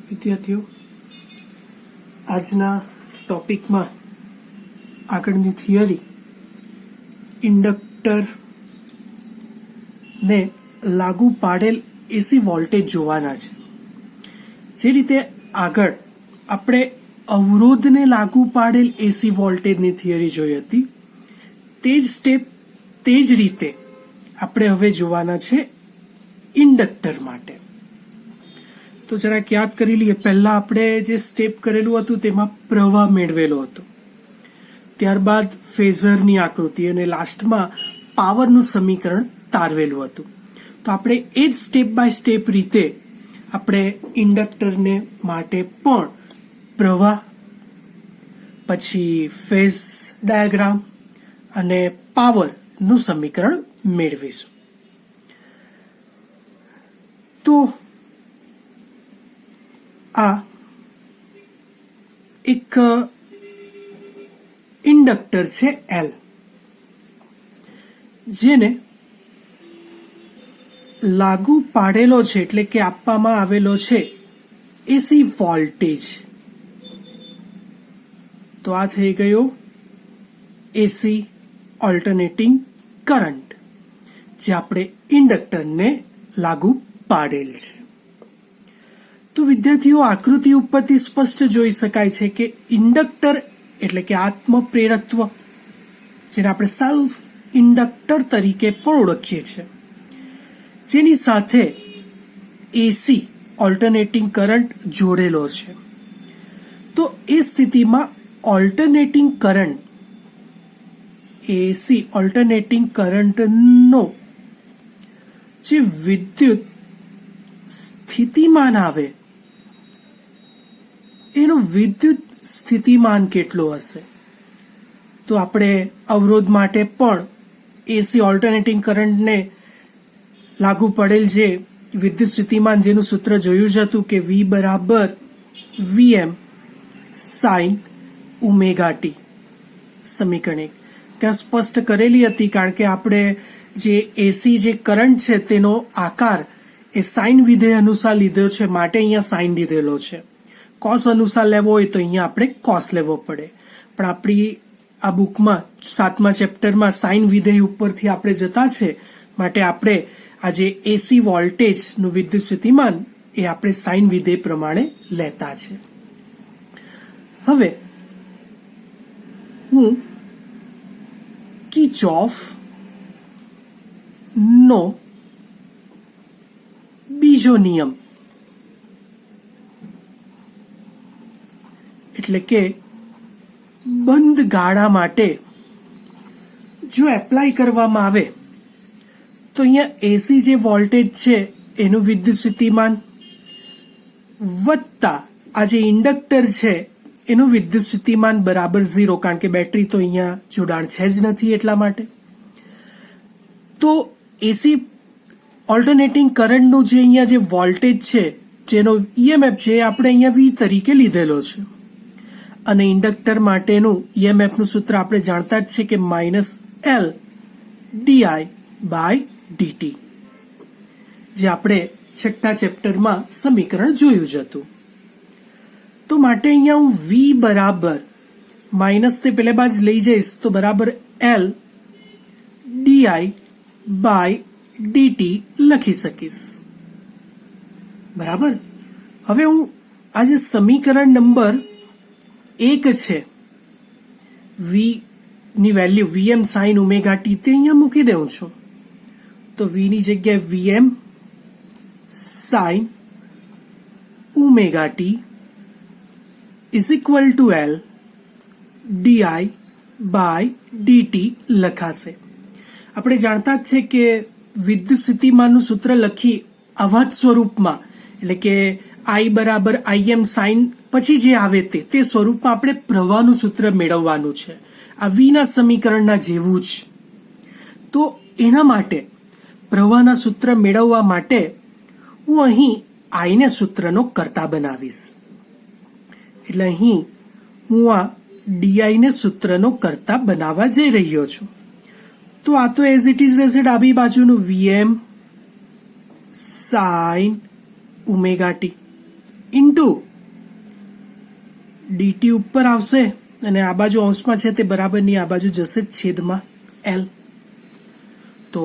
વિદ્યાર્થીઓ, આજના ટોપિકમાં આગળની થિયરી ઇન્ડક્ટરને લાગુ પાડેલ એસી વોલ્ટેજ જોવાના છે. જે રીતે આગળ આપણે અવરોધને લાગુ પાડેલ એસી વોલ્ટેજની થિયરી જોઈ હતી, તે જ સ્ટેપ તે જ રીતે આપણે હવે જોવાના છે ઇન્ડક્ટર માટે. તો જરાક યાદ કરી લઈએ. પહેલા આપણે જે સ્ટેપ કરેલું હતું તેમાં પ્રવાહ મેળવેલો હતો, ત્યારબાદ ફેઝરની આકૃતિ અને લાસ્ટમાં પાવરનું સમીકરણ તારવેલું હતું. તો આપણે એ જ સ્ટેપ બાય સ્ટેપ રીતે આપણે ઇન્ડક્ટરને માટે પણ પ્રવાહ, પછી ફેઝ ડાયાગ્રામ અને પાવરનું સમીકરણ મેળવીશું. તો આ એક ઇન્ડક્ટર છે એલ, જેને લાગુ પાડેલો છે એટલે કે આપવામાં આવેલો છે એસી વોલ્ટેજ. તો આ થઈ ગયો એસી ઓલ્ટરનેટિંગ કરંટ, જે આપણે ઇન્ડક્ટરને લાગુ પાડેલ છે. તો વિદ્યાર્થીઓ, આકૃતિ ઉપરથી સ્પષ્ટ જોઈ શકાય છે કે ઇન્ડક્ટર એટલે કે આત્મપ્રેરકત્વ, જેને આપણે સેલ્ફ ઇન્ડક્ટર તરીકે પણ ઓળખીએ છીએ, જેની સાથે એસી ઓલ્ટરનેટિંગ કરંટ જોડેલો છે. તો એ સ્થિતિમાં ઓલ્ટરનેટિંગ કરંટ, એસી ઓલ્ટરનેટિંગ કરંટનો જે વિદ્યુત સ્થિતિમાન આવે, એનું વિદ્યુત સ્થિતિમાન કેટલું હશે? તો આપણે અવરોધ માટે પણ એસી ઓલ્ટરનેટિંગ કરંટને લાગુ પડેલ જે વિદ્યુત સ્થિતિમાન, જેનું સૂત્ર જોયું જ હતું કે V બરાબર VM સાઇન ઓમેગા ટી, સમીકરણ 1 ત્યાં સ્પષ્ટ કરેલી હતી. કારણ કે આપણે જે એસી જે કરંટ છે તેનો આકાર એ સાઇન વિધેય અનુસાર લીધો છે, માટે અહીંયા સાઇન લીધેલો છે. કોસ અનુસાર લેવો હોય તો અહીંયા આપણે કોસ લેવો પડે. પણ આપણી આ બુકમાં 7મા ચેપ્ટરમાં સાઇન વિધેય ઉપરથી આપણે જતા છે, માટે આપણે આ જે એસી વોલ્ટેજનું વિદ્યુત સ્થિતિમાન એ આપણે સાઇન વિધેય પ્રમાણે લેતા છે. હવે હું કિર્ચોફ નો બીજો નિયમ એટલે કે બંધ ગાળા માટે જો એપ્લાય કરવામાં આવે તો અહીંયા એસી જે વોલ્ટેજ છે એનું વિદ્યુત સ્થિતિમાન વત્તા આ જે ઇન્ડક્ટર છે એનું વિદ્યુત સ્થિતિમાન બરાબર 0, કારણ કે બેટરી તો અહીંયા જોડાણ છે જ નથી એટલા માટે. તો એસી ઓલ્ટરનેટિંગ કરંટનું જે અહીંયા જે વોલ્ટેજ છે, જેનો ઈએમએફ છે, આપણે અહીંયા વી તરીકે લીધેલો છે. અને ઇન્ડક્ટર માટેનું ઈએમએફનું સૂત્ર આપણે જાણતા જ છે કે -L ડીઆઈ બાય ડીટી, જે આપણે 6થા ચેપ્ટરમાં સમીકરણ જોયું જ હતું. તો માટે અહીંયા હું V બરાબર માઇનસ તે પહેલા બાદ લઈ જઈશ તો બરાબર L ડીઆઈ બાય ડીટી લખી શકીશ. બરાબર. હવે હું આ જે સમીકરણ નંબર 1 છે, V ની value VM sine omega T, તે અહીંયા મૂકી દઉં છું. તો V ની જગ્યાએ VM sine omega t is equal to L d i by d t લખાશે. આપણે જાણતા જ છે કે વિદ્યુત સ્થિતિમાનનું સૂત્ર લખી આવા જ સ્વરૂપમાં, એટલે કે I બરાબર IM સાઇન પછી જે આવે તે સ્વરૂપમાં આપણે પ્રવાહનું સૂત્ર મેળવવાનું છે, આ વીના સમીકરણના જેવું જ. તો એના માટે પ્રવાહના સૂત્ર મેળવવા માટે હું અહીં I ને સૂત્રનો કર્તા બનાવીશ. એટલે અહીં હું આ ડીઆઈ ને સૂત્રનો કર્તા બનાવવા જઈ રહ્યો છું. તો આ તો એઝ ઇટ ઇઝ રહેશે ડાબી બાજુનું VM sine omega T into DT ઉપર આવશે અને આ બાજુ અંશમાં છે તે બરાબરની આ બાજુ જશે છેદમાં એલ. તો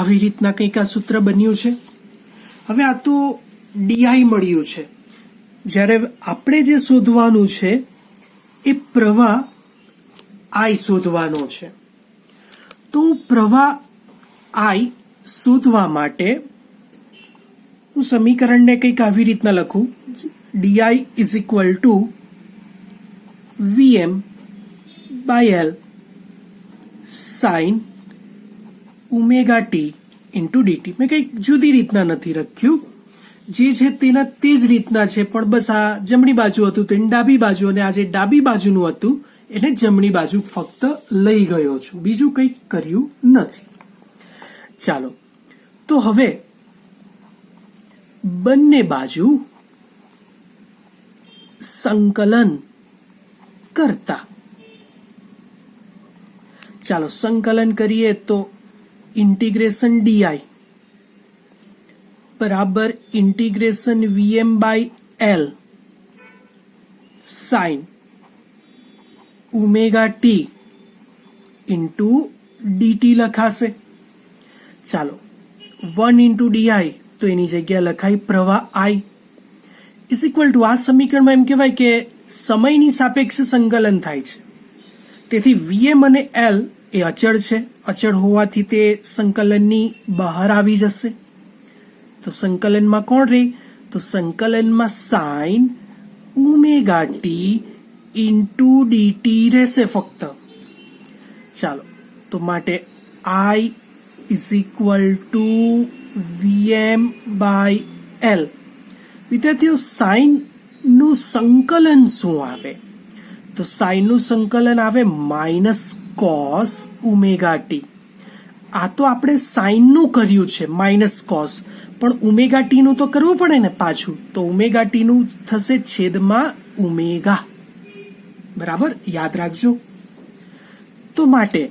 આવી રીતના કંઈક આ સૂત્ર બન્યું છે. હવે આ તો ડીઆઈ મળ્યું છે. જ્યારે આપણે જે શોધવાનું છે એ પ્રવાહ આઈ શોધવાનો છે. તો પ્રવાહ આઈ શોધવા માટે હું સમીકરણને કંઈક આવી રીતના લખું, d i is equal to v m by L sine omega T into d t. મેં કંઈક જુદી રીતના નથી લખ્યું, જે છે તેના તે જ રીતના છે, પણ બસ આ જમણી બાજુ હતું તેની ડાબી બાજુ, અને આ જે ડાબી બાજુનું હતું એને જમણી બાજુ ફક્ત લઈ ગયો છું, બીજું કંઈક કર્યું નથી. ચાલો, તો હવે બંને બાજુ સંકલન કરતા, ચાલો સંકલન કરીએ તો ઇન્ટિગ્રેશન ડીઆઈ બરાબર integration v m by L sine omega T into d t લખાશે. ચાલો 1 ઇન્ટુ ડીઆઈ તો એની જગ્યા લખાય પ્રવાહ આઈ ઇઝ ઇક્વલ ટુ, આ સમીકરણમાં એમ કહેવાય કે સમયની સાપેક્ષે સંકલન થાય છે, તેથી વીએમ અને એલ એ અચળ છે. અચળ હોવાથી તે સંકલનની બહાર આવી જશે. તો સંકલનમાં કોણ રહે? તો સંકલનમાં sine omega T into d t રહેશે ફક્ત. ચાલો, તો માટે I is equal to v m by L. વિદ્યાર્થીઓ, સાઇન નું સંકલન શું આવે? તો સાઇન નું સંકલન આવે માઇનસ કોસ ઓમેગા ટી. આ તો આપણે સાઇન નું કર્યું છે માઇનસ કોસ, પણ ઓમેગા ટી નું તો કરવું પડે ને પાછું. તો ઓમેગા ટી નું થશે છેદમાં ઓમેગા. બરાબર, યાદ રાખજો. તો માટે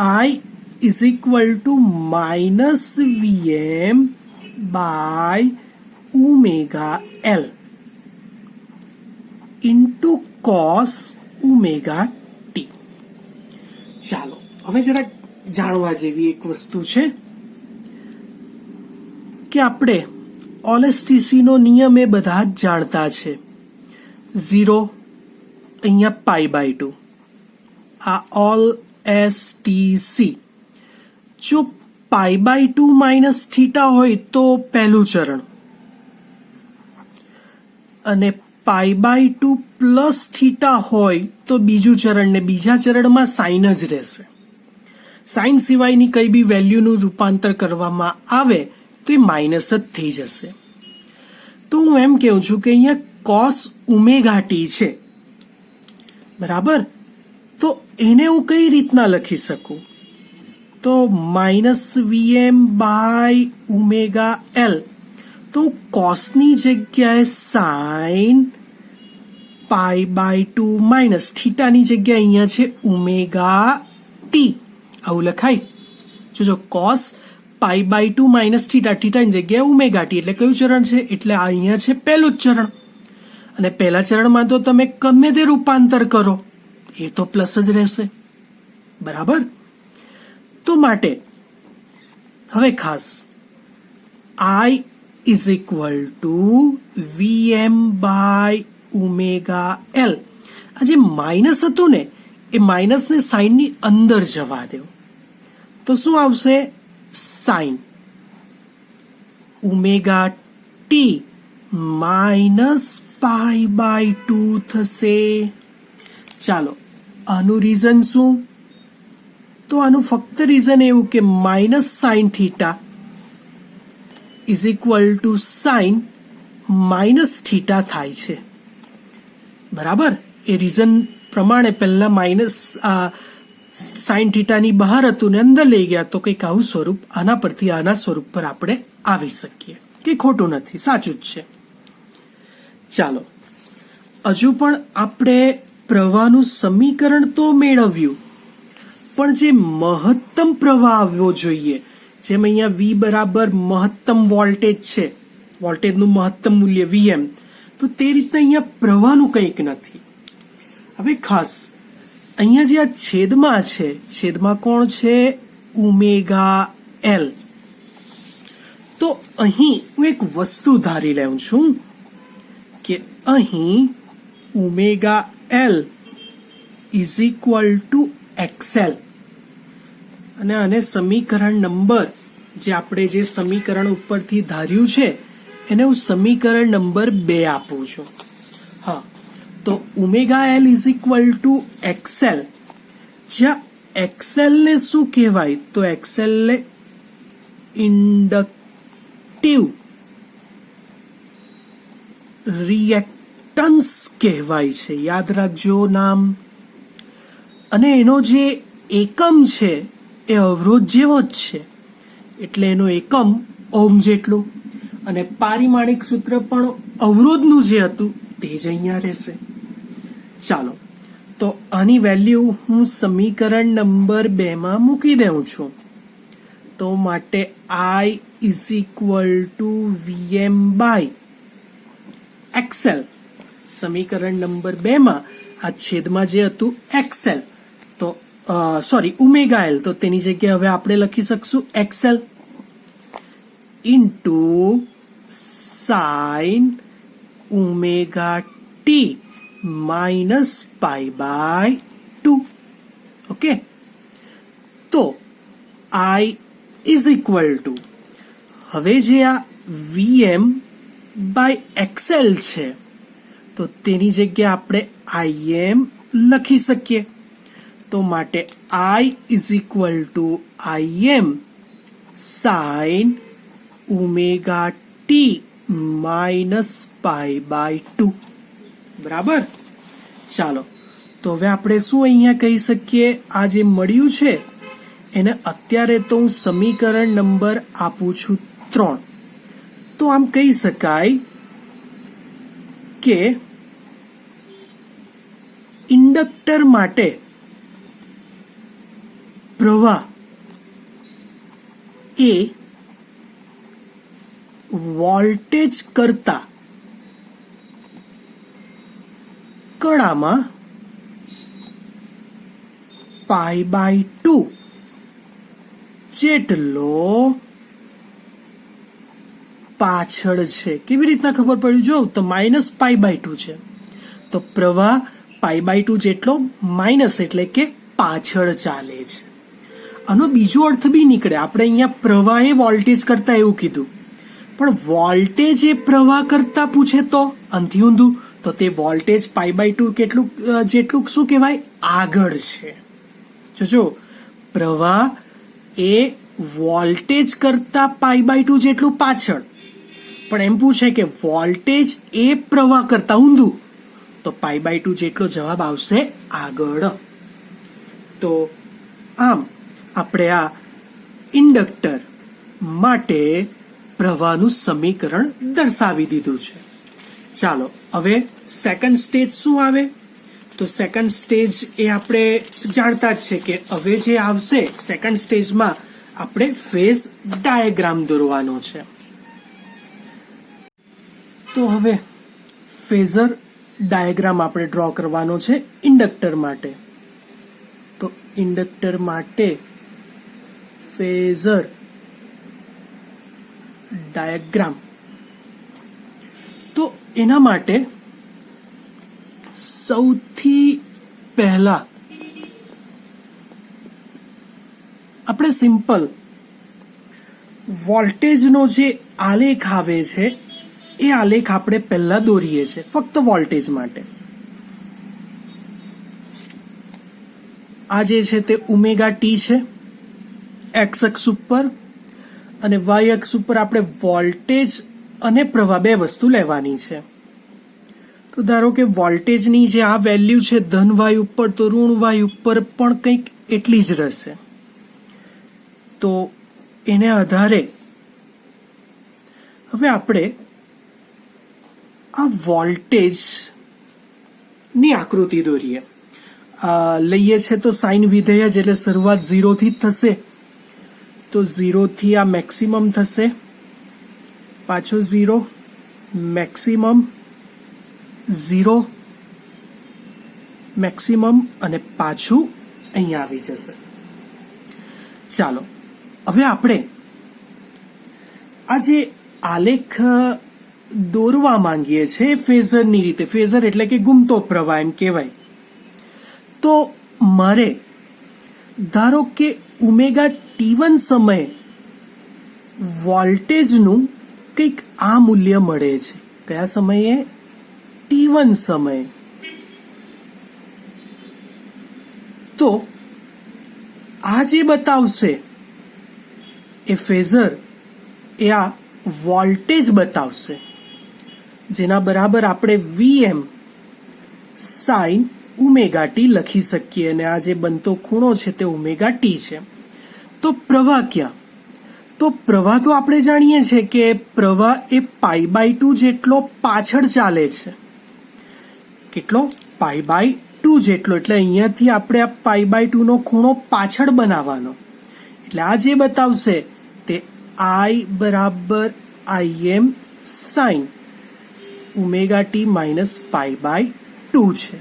I is equal to minus VM by omega L into cos omega t. ચાલો, હવે જરાક જાણવા જેવી એક વસ્તુ છે કે આપણે ઓલેસ્ટીસી નો નિયમ એ બધા જ જાણતા છે. 0 અહીંયા પાઈ બાય 2, આ ઓલ એસટીસી. જો પાઈ બાય 2 માઇનસ થીટા હોય તો પહેલું ચરણ, અને પાઈ બાય 2 પ્લસ થીટા હોય તો બીજું ચરણ, ને બીજા ચરણમાં સાઇન જ રહેશે. સાઇન સિવાયની કઈ બી વેલ્યુનું રૂપાંતર કરવામાં આવે તો એ માઇનસ જ થઈ જશે. તો હું એમ કહું છું કે અહીંયા કોસ ઓમેગા ટી છે, બરાબર. તો એને હું કઈ રીતના લખી શકું? તો minus VM by omega L. તો કોસની જગ્યાએ સાઇન પાઈ બાય 2 માઇનસ થીટાની જગ્યાએ અહીંયા છે ઓમેગા ટી, આવું લખાય. જો cos pi by 2 minus theta, થીટાની જગ્યાએ ઓમેગા ટી, એટલે કયું ચરણ છે? એટલે અહીંયા છે પહેલું જ ચરણ. અને પહેલા ચરણમાં તો તમે ગમે તે રૂપાંતર કરો એ તો પ્લસ જ રહેશે, બરાબર. તો માટે હવે ખાસ I is equal to v m by omega L. આ જે માઇનસ હતું ને એ માઇનસને સાઇનની અંદર જવા દો, તો શું આવશે? Sine omega T minus pi by 2 થશે. ચાલો, આનું રીઝન શું? તો આનું ફક્ત રીઝન એવું કે minus sine theta is equal to sine minus theta થાય છે, બરાબર. એ રીઝન પ્રમાણે પહેલા માઇનસ સાઇન થીટાની બહાર હતું ને અંદર લઈ ગયા, તો કંઈક આવું સ્વરૂપ, આના પરથી આના સ્વરૂપ પર આપણે આવી શકીએ. કે ખોટું નથી, સાચું જ છે. ચાલો, હજુ પણ આપણે પ્રવાહનું સમીકરણ તો મેળવ્યું, પણ જે મહત્તમ પ્રવાહ આવવો જોઈએ, જેમ અહીંયા V બરાબર મહત્તમ વોલ્ટેજ છે, વોલ્ટેજનું મહત્તમ મૂલ્ય વીએમ, તો તે રીતના અહીંયા પ્રવાહનું કંઈક નથી. હવે ખાસ અહીંયા જે આ છેદમાં છે, છેદમાં કોણ છે? Omega L. તો અહીં હું એક વસ્તુ ધારી લઉં છું કે અહીં omega L is equal two XL, અને આને સમીકરણ નંબર જે આપણે જે સમીકરણ ઉપરથી ધાર્યું છે એને હું સમીકરણ નંબર 2 આપું છું. હા, તો omega L is equal two XL, જ્યાં એક્સએલ ને શું કહેવાય? તો એક્સએલ ને ઇન્ડક્ટિવ રિએક્ટન્સ કહેવાય છે, યાદ રાખજો નામ. અને એનો જે એકમ છે એ અવરોધ જેવો જ છે, એટલે એનો એકમ ઓહ્મ જેટલું, અને પારિમાણિક સૂત્ર પણ અવરોધનું જે હતું તે જ અહીંયા રહેશે. ચાલો, તો આની વેલ્યુ હું સમીકરણ નંબર 2 માં મૂકી દઉં છું. તો માટે I is equal to VM by x l. સમીકરણ નંબર 2 માં આ છેદમાં જે હતું એક્સએલ, તો સોરી ઓમેગા એલ, તો તેની જગ્યાએ હવે આપણે લખી શકશું x l into sine omega T minus pi by 2. Okay, તો I ઇઝ ઇક્વલ ટુ, હવે જે આ VM બાય એક્સએલ છે તો તેની જગ્યાએ આપણે IM લખી શકીએ. તો માટે I is equal to IM sine omega T minus pi by 2. બરાબર. ચાલો, તો હવે આપણે શું અહીંયા કહી શકીએ? આ જે મળ્યું છે એને અત્યારે તો હું સમીકરણ નંબર આપું છું 3. તો આમ કહી શકાય કે ઇન્ડક્ટર માટે પ્રવાહ એ વોલ્ટેજ કરતા કણામાં પાઈ બાય 2 જેટલો પાછળ છે. કેવી રીતના ખબર પડી? જો તો માઇનસ પાઈ બાય 2 છે, તો પ્રવાહ પાઈ બાય 2 જેટલો માઇનસ એટલે કે પાછળ ચાલે છે. આનો બીજો અર્થ બી નીકળે. આપણે અહીંયા પ્રવાહ એ વોલ્ટેજ કરતા એવું કીધું, પણ વોલ્ટેજ એ પ્રવાહ કરતા પૂછે તો અંથી ઊંધું, તો તે વોલ્ટેજ પાઈ બાય 2 કેટલું જેટલું શું કહેવાય? આગળ છે. જો પ્રવાહ એ વોલ્ટેજ કરતા પાઈ બાય 2 જેટલું પાછળ, પણ એમ પૂછે કે વોલ્ટેજ એ પ્રવાહ કરતા ઊંધું, તો પાઈ બાય 2 જેટલો જવાબ આવશે આગળ. તો આમ આપણે આ ઇન્ડક્ટર માટે પ્રવાહનું સમીકરણ દર્શાવી દીધું છે. ચાલો, હવે સેકન્ડ સ્ટેજ શું આવે? તો સેકન્ડ સ્ટેજ એ આપણે જાણતા જ છે કે હવે જે આવશે સેકન્ડ સ્ટેજમાં આપણે ફેઝ ડાયાગ્રામ દોરવાનો છે. તો હવે ફેઝર ડાયાગ્રામ આપણે ડ્રો કરવાનો છે ઇન્ડક્ટર માટે. તો ઇન્ડક્ટર માટે ફેઝર ડાયાગ્રામ, તો એના માટે સૌથી પહેલા આપણે સિમ્પલ વોલ્ટેજનો જે આલેખ આવે છે એ આલેખ આપણે પહેલા દોરીએ છીએ ફક્ત વોલ્ટેજ માટે. આ જે છે તે ઓમેગા ટી છે એક્સ અક્ષ ઉપર, અને વાય અક્ષ ઉપર આપણે વોલ્ટેજ અને પ્રવાહ બે વસ્તુ લેવાની છે. તો ધારો કે વોલ્ટેજની જે આ વેલ્યુ છે ધન વાય ઉપર, તો ઋણ વાય ઉપર પણ કંઈક એટલી જ રહેશે. તો એને આધારે હવે આપણે આ વોલ્ટેજ ની આકૃતિ દોરીએ. લઈએ છે તો સાઇન વિધેય જ, એટલે શરૂઆત 0 થી જ થશે. તો 0 થી આ મેક્સિમમ થશે, પાછો 0, મેક્સિમમ 0, મેક્સિમમ અને પાછું અહીંયા આવી જશે. ચાલો હવે આપણે આ જે આલેખ દોરવા માંગીએ છીએ ફેઝરની રીતે, ફેઝર એટલે કે ઘૂમતો પ્રવાહ એમ કહેવાય. તો મારે ધારો કે ઓમેગા T1 સમયે વોલ્ટેજનું કંઈક આ મૂલ્ય મળે છે. કયા સમયે? T1 સમયે. તો આ જે બતાવશે એ ફેઝર એ આ વોલ્ટેજ બતાવશે, જેના બરાબર આપણે Vm સાઇન ઓમેગા ટી લખી શકીએ, અને આ જે બનતો ખૂણો છે તે ઓમેગા ટી છે. તો પ્રવાહ ક્યાં? તો પ્રવાહ તો આપણે જાણીએ છીએ કે પ્રવાહ એ π/2 જેટલો પાછળ ચાલે છે. કેટલો? π/2 જેટલો. એટલે અહીંયાથી આપણે આ π/2 નો ખૂણો પાછળ બનાવવાનો. એટલે આ જે બતાવશે તે I બરાબર Im sine omega T minus π/2 છે.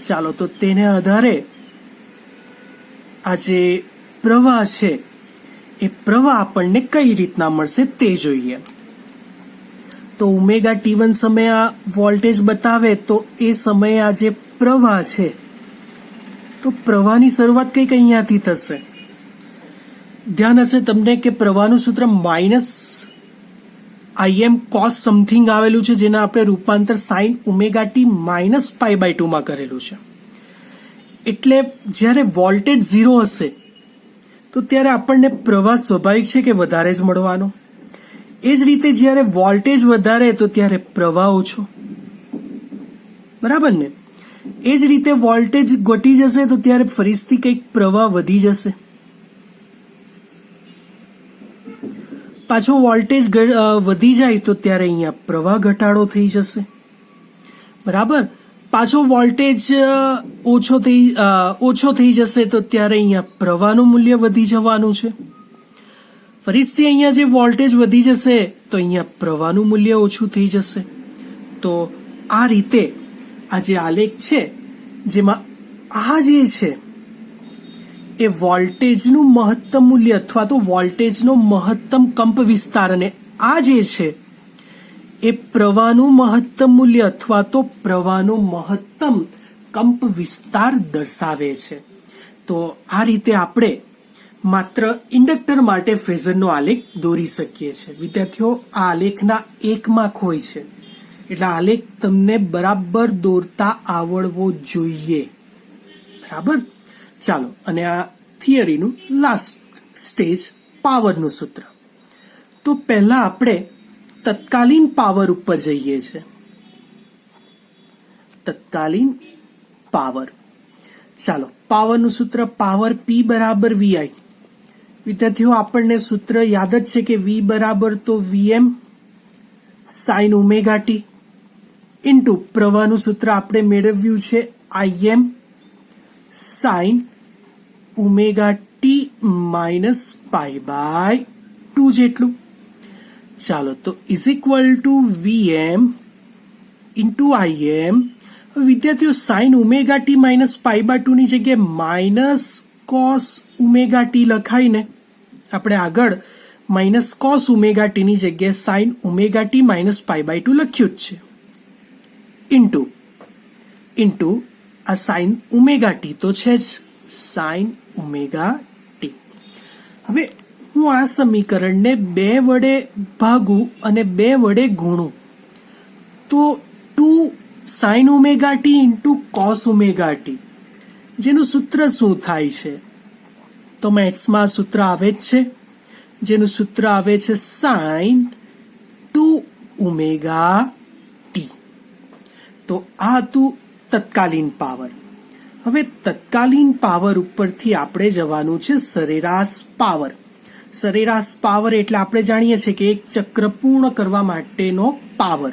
ચાલો તો તેને આધારે આ જે પ્રવાહ છે એ પ્રવાહ આપણને કઈ રીતના મળશે તે જોઈએ. તો ઓમેગા T1 સમયે આ વોલ્ટેજ બતાવે તો એ સમયે આ જે પ્રવાહ છે તો પ્રવાહની શરૂઆત કંઈક અહીંયાથી થશે. ધ્યાન હશે તમને કે પ્રવાહનું સૂત્ર માઇનસ Im cos સમથિંગ આવેલું છે, જેના આપણે રૂપાંતર સાઇન ઓમેગા ટી માઇનસ π/2 માં કરેલું છે. એટલે જ્યારે વોલ્ટેજ 0 હશે તો ત્યારે આપણને પ્રવાહ સ્વાભાવિક છે કે વધારે જ મળવાનો. એ જ રીતે જ્યારે વોલ્ટેજ વધારે તો ત્યારે પ્રવાહ ઓછો. બરાબર ને? એ જ રીતે વોલ્ટેજ ઘટી જશે તો ત્યારે ફરીથી કંઈક પ્રવાહ વધી જશે. પાછો વોલ્ટેજ વધી જાય તો ત્યારે અહીંયા પ્રવાહ ઘટાડો થઈ જશે. બરાબર? પાછો વોલ્ટેજ ઓછો થઈ જશે તો ત્યારે અહીંયા પ્રવાહનું મૂલ્ય વધી જવાનું છે. ફરીથી અહીંયા જે વોલ્ટેજ વધી જશે તો અહીંયા પ્રવાહનું મૂલ્ય ઓછું થઈ જશે. તો આ રીતે આ જે આલેખ છે જેમાં આ જે છે એ વોલ્ટેજનું મહત્તમ મૂલ્ય અથવા તો વોલ્ટેજનો મહત્તમ કંપ વિસ્તાર, અને આ જે છે એ પ્રવાહનું મહત્તમ મૂલ્ય અથવા તો પ્રવાહનો મહત્તમ કંપ વિસ્તાર દર્શાવે છે. તો આ રીતે આપણે માત્ર ઇન્ડક્ટર માટે ફેઝરનો આલેખ દોરી શકીએ છીએ. વિદ્યાર્થીઓ, આ આલેખના 1 માર્ક હોય છે, એટલે આલેખ તમને બરાબર દોરતા આવડવો જોઈએ. બરાબર? ચાલો, અને આ થિયરીનું લાસ્ટ સ્ટેજ પાવરનું સૂત્ર. તો પહેલા આપણે તત્કાલીન પાવર ઉપર જઈએ છીએ. તત્કાલીન પાવર. ચાલો, પાવરનું સૂત્ર પાવર P બરાબર VI. વિદ્યાર્થીઓ, આપણને સૂત્ર યાદ જ છે કે V બરાબર તો Vm sine omega T into પ્રવાહનું સૂત્ર આપણે મેળવ્યું છે Im sine omega T minus π/2 જેટલું. ચાલો, તો is equal to Vm into Im. વિદ્યાર્થીઓ, સાઇન ઓમેગા ટી માઇનસ π/2 ની જગ્યાએ માઇનસ કોસ ઓમેગા ટી લખાઈને આપણે આગળ માઇનસ કોસ ઓમેગા ટી ની જગ્યાએ સાઇન ઓમેગા ટી માઇનસ π/2 લખ્યું જ છે. ઇન્ટુ આ સાઇન ઓમેગા ટી તો છે જ, સાઇન ઓમેગા ટી. હવે હું આ સમીકરણને 2 વડે ભાગું અને 2 વડે ગુણું તો 2 sign omega T into cos omega T, જેનું સૂત્ર શું થાય છે? તો મેથ્સમાં સૂત્ર આવે જ છે, જેનું સૂત્ર આવે છે સાઇન 2 ઓમેગા ટી. તો આ હતું તત્કાલીન પાવર. હવે તત્કાલીન પાવર ઉપરથી આપણે જવાનું છે સરેરાશ પાવર. સરેરાશ પાવર એટલે આપણે જાણીએ છીએ કે એક ચક્ર પૂર્ણ કરવા માટેનો પાવર,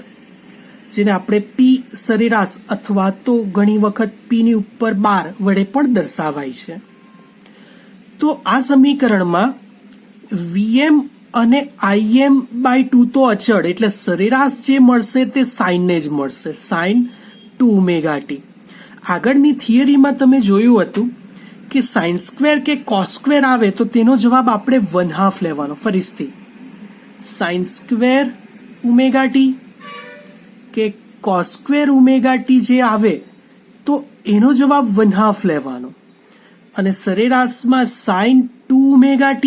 જેને આપણે P સરેરાશ અથવા તો ઘણી વખત P ની ઉપર 12 વડે પણ દર્શાવાય છે. તો આ સમીકરણમાં Vm અને Im/2 તો અચળ, એટલે સરેરાશ જે મળશે તે સાઇનને જ મળશે, સાઇન 2ωt. આગળની થિયરીમાં તમે જોયું હતું કે સાઇન સ્ક્વેર કે કોસ સ્ક્વેર આવે તો તેનો જવાબ આપણે 1/2 લેવાનો. ફરીથી સાઇન સ્ક્વેર ωt કે કોસ સ્ક્વેર ωt જે આવે તો એનો જવાબ 1/2 લેવાનો. અને સરેરાશમાં સાઇન 2ωt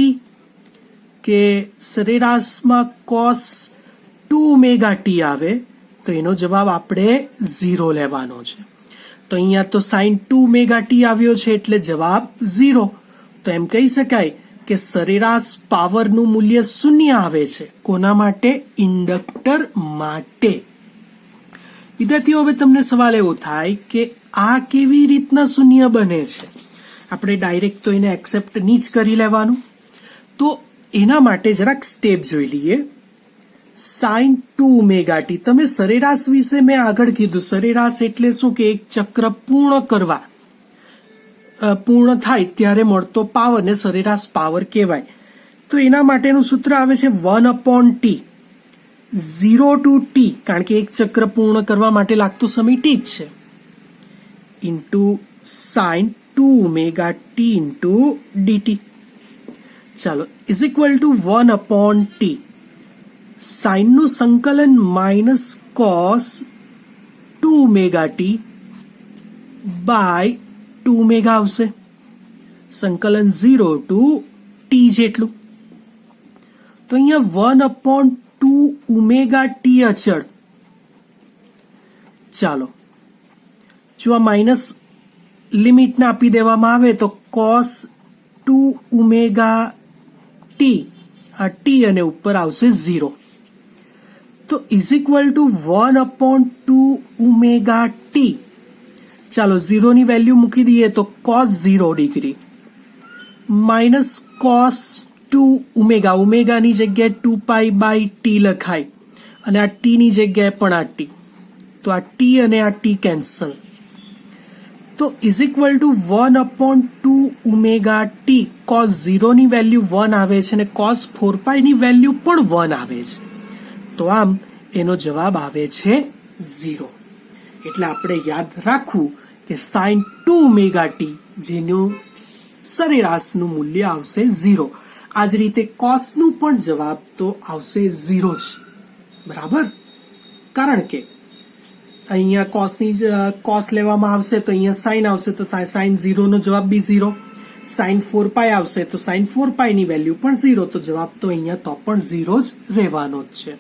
કે સરેરાશમાં કોસ 2ωt આવે તો એનો જવાબ આપણે 0 લેવાનો છે. તો અહીંયા તો સાઇન 2ωt આવ્યો છે એટલે જવાબ 0. તો એમ કહી શકાય કે સરેરાશ પાવરનું મૂલ્ય 0 આવે છે. કોના માટે? ઇન્ડક્ટર માટે. વિદ્યાર્થીઓ, હવે તમને સવાલ એવો થાય કે આ કેવી રીતના શૂન્ય બને છે? આપણે ડાયરેક્ટ તો એને એક્સેપ્ટ નહીં જ કરી લેવાનું. તો એના માટે જરાક સ્ટેપ જોઈ લઈએ. સાઇન 2ωt, તમે સરેરાશ વિશે મેં આગળ કીધું. સરેરાશ એટલે શું કે એક ચક્ર પૂર્ણ થાય ત્યારે મળતો પાવરને સરેરાશ પાવર કહેવાય. તો એના માટેનું સૂત્ર આવે છે 1/t, 0 to t, કારણ કે એક ચક્ર પૂર્ણ કરવા માટે લાગતો સમય t જ છે, into sign 2ωt into dt. ચાલો, ઇઝ ઇક્વલ ટુ 1/t. સાઇનનું સંકલન માઇનસ કોસ 2ωt બાય 2ω આવશે. સંકલન 0 ટુ t જેટલું. તો અહીંયા 1/2ωt અચળ. ચાલો, જો આ માઇનસ લિમિટને આપી દેવામાં આવે તો કોસ 2ωt, આ t અને ઉપર આવશે 0. તો ઇઝ ઇક્વલ ટુ 1/2ωt. ચાલો, 0 ની વેલ્યુ મૂકી દઈએ તો કોસ 0 ડિગ્રી માઇનસ કોસ 2ω, ઓમેગાની જગ્યાએ 2π/t લખાય અને આ t ની જગ્યાએ પણ આ t, તો આ t અને આ t કેન્સલ. તો is equal two 1/2ωt. Cos 0 ની વેલ્યુ 1 આવે છે અને કોસ 4π ની વેલ્યુ પણ 1 આવે છે. તો આમ એનો જવાબ આવે છે 0. એટલે આપણે યાદ રાખવું કે સાઇન 2ωt જેનું સરેરાશનું મૂલ્ય આવશે 0. આ જ રીતે કોસનું પણ જવાબ તો આવશે 0 જ, બરાબર. કારણ કે અહીંયા કોસ લેવામાં આવશે તો અહીંયા સાઇન આવશે, તો સાઇન 0 નો જવાબ બી 0. સાઇન 4π આવશે તો સાઇન 4π ની વેલ્યુ પણ 0, તો જવાબ તો અહીંયા તો પણ 0 જ રહેવાનો જ છે.